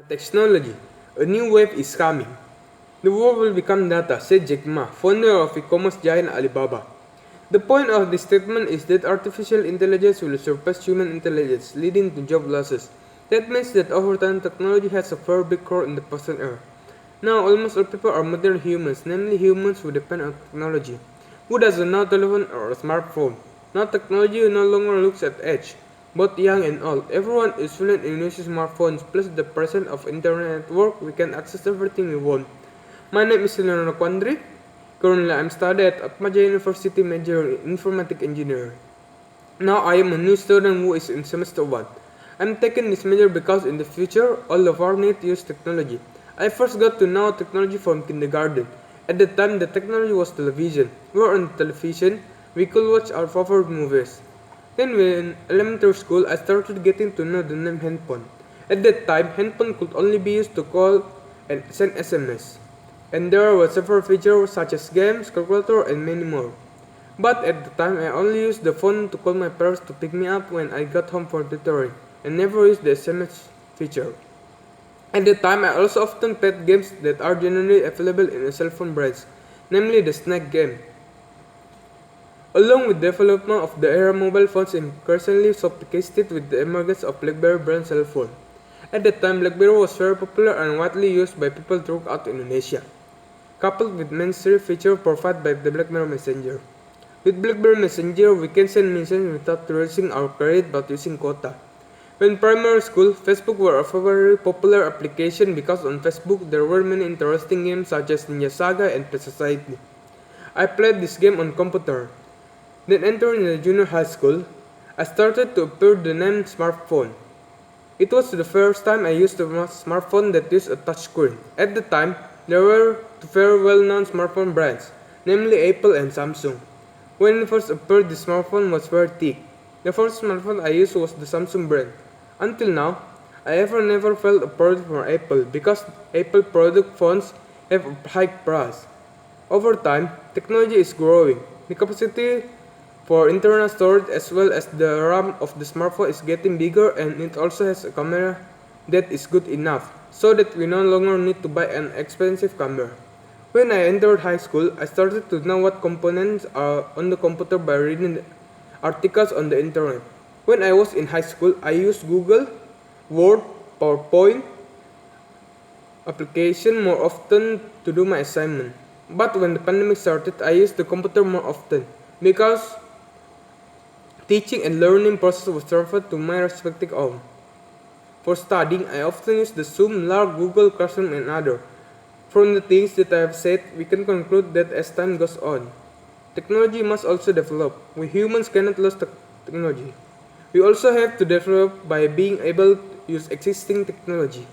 Technology. A new wave is coming. The world will become data, said Jack Ma, founder of e-commerce giant Alibaba. The point of this statement is that artificial intelligence will surpass human intelligence, leading to job losses. That means that over time, technology has a very big role in the present era. Now, almost all people are modern humans, namely humans who depend on technology. Who doesn't know telephone or a smartphone? Now, technology no longer looks at age. Both young and old, everyone is fluent in using smartphones, plus the presence of internet network, we can access everything we want. My name is Leonardo Kwandry. Currently, I'm studying at Atmaja University majoring in informatic engineering. Now, I am a new student who is in semester 1. I'm taking this major because in the future, all of us need to use technology. I first got to know technology from kindergarten. At the time, the technology was television. Where on television, we could watch our favorite movies. Then in elementary school, I started getting to know the name handphone. At that time, handphone could only be used to call and send SMS. And there were several features such as games, calculator, and many more. But at the time, I only used the phone to call my parents to pick me up when I got home from tutoring, and never used the SMS feature. At the time, I also often played games that are generally available in a cell phone brands, namely the Snake game. Along with the development of the era, mobile phones increasingly sophisticated with the emergence of BlackBerry brand cell phone. At that time, BlackBerry was very popular and widely used by people throughout Indonesia, coupled with mainstream features provided by the BlackBerry Messenger. With BlackBerry Messenger, we can send messages without using our credit but using quota. When primary school, Facebook were a very popular application because on Facebook there were many interesting games such as Ninja Saga and Pet Society. I played this game on computer. Then entering the junior high school, I started to appear the name smartphone. It was the first time I used a smartphone that used a touchscreen. At the time, there were two very well-known smartphone brands, namely Apple and Samsung. When it first appeared, the smartphone was very thick. The first smartphone I used was the Samsung brand. Until now, I have never felt a product from Apple because Apple product phones have a high price. Over time, technology is growing. The capacity for internal storage as well as the RAM of the smartphone is getting bigger, and it also has a camera that is good enough, so that we no longer need to buy an expensive camera. When I entered high school, I started to know what components are on the computer by reading articles on the internet. When I was in high school, I used Google, Word, PowerPoint application more often to do my assignment. But when the pandemic started, I used the computer more often because teaching and learning process was transferred to my respective home. For studying, I often use the Zoom, Lark, Google Classroom, and others. From the things that I have said, we can conclude that as time goes on, technology must also develop. We humans cannot lose technology. We also have to develop by being able to use existing technology.